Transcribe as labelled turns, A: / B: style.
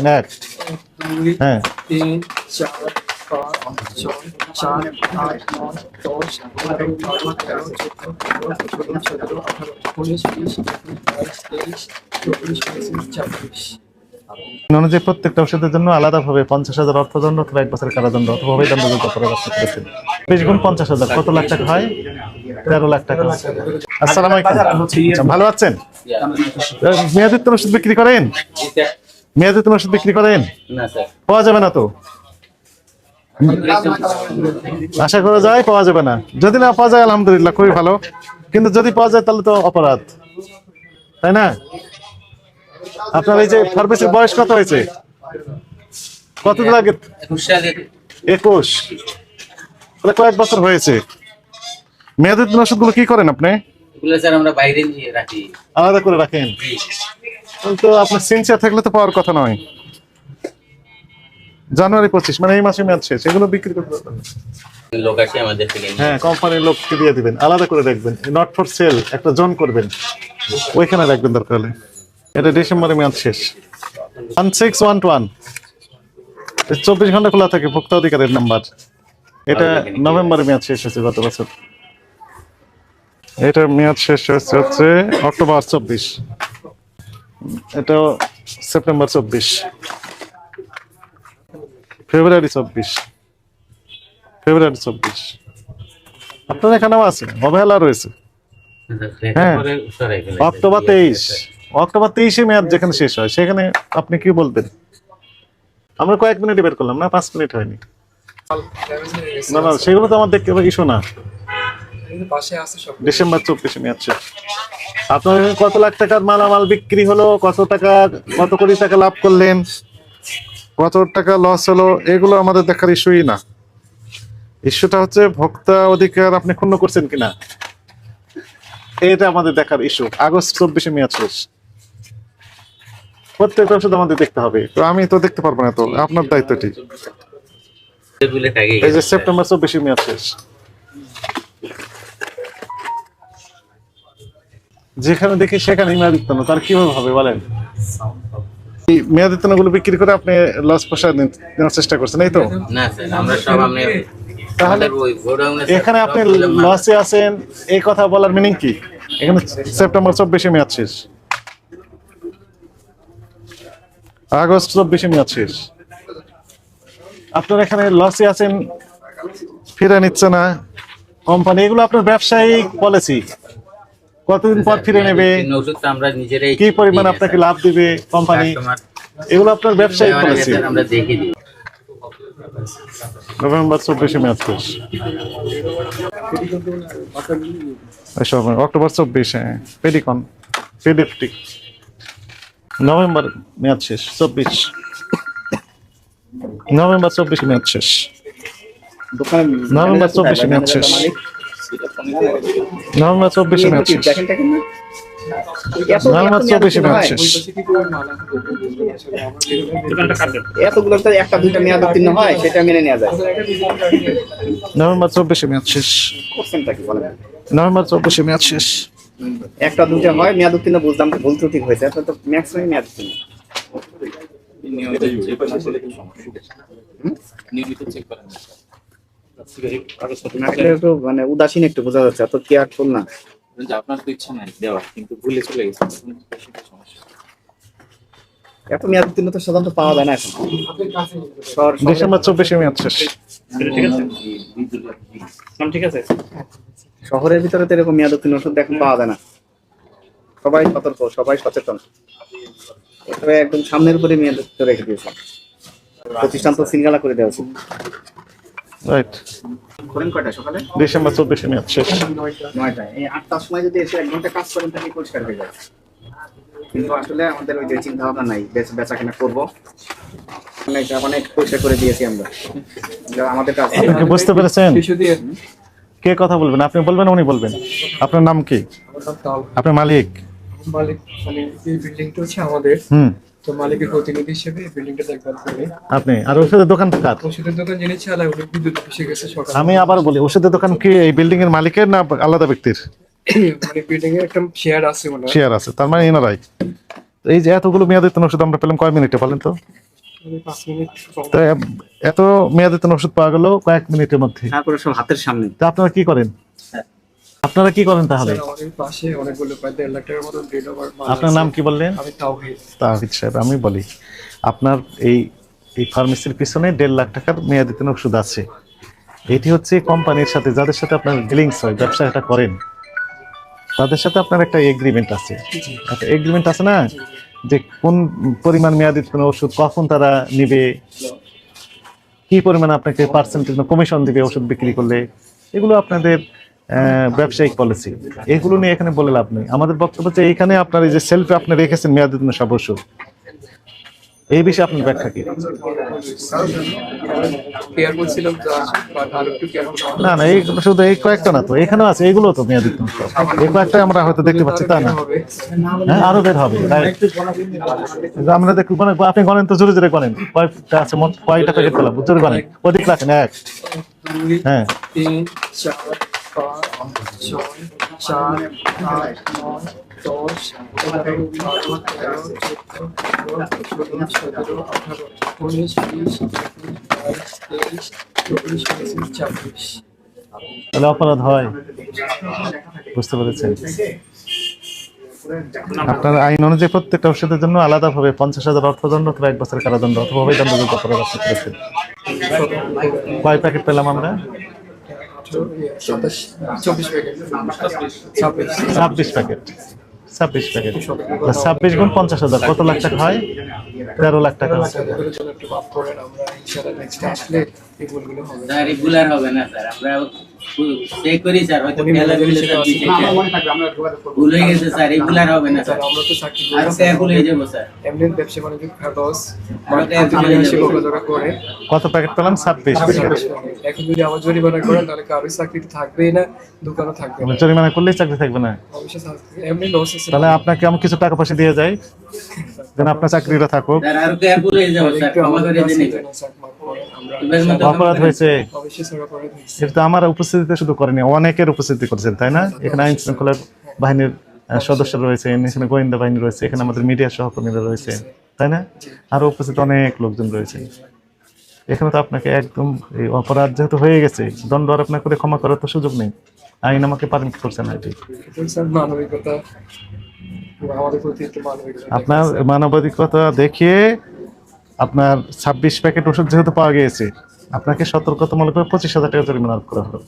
A: এক। হ্যাঁ,
B: 3, 4, 5, 6, 7, 8, 9, 10, 11, 12, 13, 14, 15, 16, 17, 18, 19, 20, 21, 22, 23, 24, 25।
A: অনুযায়ী প্রত্যেকটা ওষুধের জন্য আলাদাভাবে 50,000 অর্থদণ্ড অথবা 1 বছরের কারাদণ্ড অথবা অভিদণ্ডযোগ্য অপরাধ করেছেন। 20 গুণ 50,000 কত লাখ টাকা হয়? 13 লাখ টাকা। আসসালামু আলাইকুম। আচ্ছা, ভালো আছেন? মেয়াদোত্তীর্ণ ওষুধ বিক্রি করেন? মেয়াদোত্তীর্ণ ওষুধ বিক্রি করেন?
C: না স্যার,
A: পাওয়া যাবে না তো? আশা করা যায় পাওয়া যাবে না। যদি না পাওয়া যায় আলহামদুলিল্লাহ, খুবই ভালো। কিন্তু যদি পাওয়া যায় তাহলে তো অপরাধ, তাই না? আপনার এই যে ফার্মেসির বয়স কত হয়েছে? কতদিন আগে? 21। তাহলে কয়েক বছর হয়েছে। মেয়াদোত্তীর্ণ ওষুধগুলো কি করেন আপনি?
C: এগুলো স্যার আমরা বাইরে নিয়ে রাখি।
A: আলাদা করে রাখেন? তো আপনার সিনসিয়ার থাকলে তো পাওয়ার কথা নয়। জানুয়ারি 25 মানে এই মাসে মেয়াদ শেষ, এগুলো বিক্রি করতে পারবেন না।
C: লোক আসে আমাদের থেকে নিয়ে।
A: হ্যাঁ, কোম্পানির লোককে দিয়ে দিবেন, আলাদা করে রাখবেন, নট ফর সেল একটা জোন করবেন, ওইখানে রাখবেন দরকার হলে। এটা ডিসেম্বরে মেয়াদ শেষ। 1611 24 ঘন্টা খোলা থাকে, ভোক্তা অধিকারের নাম্বার। এটা নভেম্বরে মেয়াদ শেষ হয়েছে গত বছর। এটা মেয়াদ শেষ হচ্ছে অক্টোবর 24, এটা সেপ্টেম্বর 24, ফেব্রুয়ারি 24, ফেব্রুয়ারি 24। আপনার এখানেও আছে, অবহেলা রয়েছে। হ্যাঁ, অক্টোবর 23, অক্টোবর 23-এ মেয়াদ যেখানে শেষ হয় সেখানে আপনি কি বলবেন? আমরা কয়েক মিনিট বের করলাম না, 5 মিনিট হয়নি। না না, সেগুলো তো আমার দেখতে ইস্যু না। ডিসেম্বর 24-এ মেয়াদ শেষ। আপনার কত লাখ টাকার মালামাল বিক্রি হলো, কত টাকা, কত কোটি টাকা লাভ করলেন, কত টাকা লস হলো, এগুলো আমাদের দেখার ইস্যুই না। ইস্যুটা হচ্ছে ভোক্তা অধিকার আপনি ক্ষুণ্ণ করছেন কিনা, এটা আমাদের দেখার ইস্যু। আগস্ট 24-এ মেয়াদ শেষ। প্রত্যেকটা ওষুধ আমাদের দেখতে হবে, তো আমি তো দেখতে পারবো না, তো আপনার দায়িত্বটি। এই যে সেপ্টেম্বর 24-এ মেয়াদ শেষ। যেখানে দেখি সেখানে মেয়াদোত্তীর্ণ, তার কিভাবে হবে বলেন? এই মেয়াদোত্তীর্ণ গুলো বিক্রি করে আপনি লস পোষায় নেওয়ার চেষ্টা করছেন, এই তো?
C: না স্যার, আমরা সব আমরা
A: তাহলে এখানে আপনি লসে আছেন এই কথা বলার মিনিং কি? এখানে সেপ্টেম্বর 24-এ মেয়াদ শেষ, আগস্ট 24-এ মেয়াদ শেষ। আপনার এখানে লসে আছেন, ফিরে নিচ্ছে না কোম্পানি, এগুলো আপনার ব্যবসায়িক পলিসি। কতদিন পর ফিরে নেবে,
C: আমরা নিজেরাই
A: কি পরিমাণ আপনাকে লাভ দিবে কোম্পানি, এগুলো আপনার ব্যবসায়িক পলিসি।
C: আমরা দেখে দিই।
A: নভেম্বর 24-এ মেয়াদ শেষ, অক্টোবর 24, পেডিকন পেডিপ্টিক। নভেম্বর মেয়াদ শেষ 24, নভেম্বর 24-এ মেয়াদ শেষ, নভেম্বর 24-এ মেয়াদ শেষ, নভেম্বর 24-এ মেয়াদ শেষ, নভেম্বর 24-এ মেয়াদ শেষ।
D: এতগুলো তো একটা দুইটা মেয়াদ উত্তীর্ণ হয়, সেটা মেনে নেওয়া যায়।
A: নভেম্বর 24-এ মেয়াদ শেষ,
D: কোশ্চেনটা কি বলেন?
A: নভেম্বর 24-এ মেয়াদ শেষ।
D: একটা দুইটা হয় মেয়াদ উত্তীর্ণ, বুঝলাম তো ভুল ত্রুটি হয়েছে, আপনার তো ম্যাক্সিমাম মেয়াদ উত্তীর্ণ। এটা একটু মানে উদাসীন একটু বোঝা যাচ্ছে, এত কেয়ারফুল না।
E: আপনার তো ইচ্ছা নাই দেওয়ার, কিন্তু ভুলে চলে গেছে।
D: এত মেয়াদ উত্তীর্ণ তো সাধারণত পাওয়া যায় না এখন।
A: ডিসেম্বর 24-এ মেয়াদ শেষ।
D: ঠিক আছে, শহরের ভিতরে তো এরকম মেয়াদ উত্তীর্ণ ওষুধ এখন পাওয়া যায় না। সবাই সতর্ক, সবাই সচেতন, তবে একদম সামনের উপরে মেয়াদ রেখে দিয়েছে। প্রতিষ্ঠান তো সিঙ্গালা করে দেওয়া উচিত।
A: রাইট,
D: করেন কয়টা সকালে?
A: ডিসেম্বর 24-এ মেয়াদ শেষ।
D: 9টায়। এই 8টার সময় যদি এসে 1 ঘন্টা কাজ করেন তাহলে পরিষ্কার হয়ে যায়। কিন্তু আসলে আমাদের ওই যে চিন্তা ভাবনা নাই, বেচা কেনা করবো, অনেক পরিষ্কার করে দিয়েছি আমরা। আমাদের কাজ
A: বুঝতে পেরেছেন? কে কথা বলবেন? আপনি বলবেন, উনি বলবেন? আপনার নাম কি? আপনার মালিক?
B: মালিক মানে এই বিল্ডিংটা হচ্ছে আমাদের, তো মালিকের প্রতিনিধি হিসেবে এই বিল্ডিংটা দেখভাল করে
A: আপনি। আর ওষুধের দোকানটা কার?
B: ওষুধের দোকান যিনি চালায় উনি বিদ্যুৎ অফিসে গেছে সকালে।
A: আমি আবার বলি, ওষুধের দোকান কি এই বিল্ডিং এর মালিকের না আলাদা ব্যক্তির?
B: মানে বিল্ডিং এর একটা শেয়ার আছে ওনার।
A: শেয়ার আছে, তার মানে এনারাই। এই যে এতগুলো মেয়াদোত্তীর্ণ ওষুধ আমরা পেলাম কয় মিনিটে বলেন তো?
B: 5 মিনিট
A: তো এত মেয়াদোত্তীর্ণ ওষুধ পাওয়া গেল কয়েক মিনিটের মধ্যে।
D: তারপরে সব হাতের সামনে।
A: তো আপনারা কি করেন? আপনারা কি করেন তাহলে?
B: আমাদের পাশে অনেকগুলো প্রায় 1.5 লাখ টাকার মতো বিল ওভার মাল
A: আপনার নাম কি বললেন?
B: আমি তাওহীদ।
A: তাহিদ সাহেব, আমি বলি আপনার এই ফার্মেসির পিছনে 1.5 লাখ টাকার মেয়াদোত্তীর্ণ ওষুধ আছে। এটি হচ্ছে কোম্পানির সাথে, যাদের সাথে আপনার ডিলিংস হয়, ব্যবসাটা করেন, তাদের সাথে আপনার একটা এগ্রিমেন্ট আছে। একটা এগ্রিমেন্ট আছে না, যে কোন পরিমাণ মেয়াদোত্তীর্ণ ওষুধ কখন তারা নিবে, কি পরিমাণ আপনাকে পার্সেন্টেজ কমিশন দিবে ওষুধ বিক্রি করলে, এগুলো আপনাদের ব্যবসায়িক পলিসি। এগুলো নিয়ে এখানে বলে লাভ নেই। আমাদের বক্তব্য হচ্ছে এইখানে আপনার এই যে সেলফে আপনি রেখেছেন মেয়াদোত্তীর্ণ সব ওষুধ, এই বিষয়ে আপনার ব্যাখ্যা কি?
B: কেয়ারফুল ছিলাম বাট আর একটু কেয়ারফুল
A: না না, এইগুলো শুধু এই কয়েকটা না তো, এখানেও আছে, এগুলো তো মেয়াদোত্তীর্ণ সব। এই কয়েকটা আমরা হয়তো দেখতে পাচ্ছি, তা না?
B: হবে।
A: হ্যাঁ, আরো বের হবে। আমরা দেখুন, আপনি গণেন তো, জোরে জোরে গণেন, কয়টা আছে মোট, কয়টা প্যাকেট পেলাম, জোরে গণেন, অধিক রাখেন। 1
B: 2
A: হ্যাঁ
B: 3 4 5 6 7 8 9 10 11 12 13 14 15 16 17 18 19 20 21 22 23 24
A: তাহলে অপরাধ হয়, বুঝতে পেরেছেন? আপনার আইন অনুযায়ী প্রত্যেকটা ওষুধের জন্য আলাদাভাবে 50,000 অর্থদণ্ড অথবা 1 বছরের কারাদণ্ড অথবা অভিদণ্ডযোগ্য অপরাধ আপনি করেছেন। কয় প্যাকেট পেলাম আমরা?
B: 27 24 প্যাকেট
A: 26 প্যাকেট। 26 প্যাকেট 26 গুণ 50,000 কত লাখ টাকা হয়? 13 লাখ টাকা।
B: এগুলোর জন্য একটু মাফ করেন, আমরা ইনশাআল্লাহ নেক্সট আসলে এই ভুলগুলো হবে না।
C: স্যার রেগুলার হবে না স্যার, আমরা চেক করি স্যার, হয়তো খেলা দিলে স্যার ভুল হয়ে গেছে স্যার, রেগুলার হবে না স্যার,
B: স্যার আমরা তো চাকরি করি,
C: আর কেয়ারফুল হয়ে যাবো স্যার।
B: এমনি ব্যবসা বাণিজ্য লস
C: আমরা careful হয়ে যাবো।
B: বকাঝকা করে
A: কত প্যাকেট পেলাম? 26।
B: এখন যদি আমার জরিমানা করেন তাহলে কারোর চাকরি তো থাকবেই না, দোকানও থাকবে না,
A: জরিমানা করলেই চাকরি থাকবে না?
B: অবশ্যই থাকবে। এমনি লস আছে,
A: তাহলে আপনাকে আমি কিছু টাকা পয়সা দিয়ে যাই, যেন আপনার চাকরিটা থাকুক।
C: স্যার আর কেয়ারফুল হয়ে যাবো স্যার,
B: একটু
C: ক্ষমা
B: আমাদের
C: করে
B: কাছে
C: দিন।
B: যেন স্যার মাফ করেন, আমরা
C: এবার মতো
A: অপরাধ হয়েছে,
B: অবশ্যই স্যার অপরাধ হয়েছে।
A: এটা তো আমার উপস্থিতিতে শুধু করেনি, অনেকের উপস্থিতি করেছেন, তাই না? এখানে আইন শৃঙ্খলা বাহিনীর সদস্য রয়েছে, এখানে গোয়েন্দা বাহিনী রয়েছে, এখানে আমাদের মিডিয়া সহকর্মীরা রয়েছে, তাই না? আরো উপস্থিত অনেক লোকজন রয়েছে। এখানে তো আপনাকে একদম এই অপরাধ যেহেতু হয়ে গেছে, দণ্ড আর আপনার করে ক্ষমা করার তো সুযোগ নেই, আইন আমাকে পারমিট করছে না। এটি
B: কিন্তু স্যার মানবিকতা, আমাদের প্রতি একটু মানবিকতা
A: আপনার মানবাধিকতা দেখিয়ে আপনার 26 প্যাকেট ওষুধ যেহেতু পাওয়া গিয়েছে, আপনাকে সতর্কতামূলক 25,000 টাকা জরিমানা করা হলো।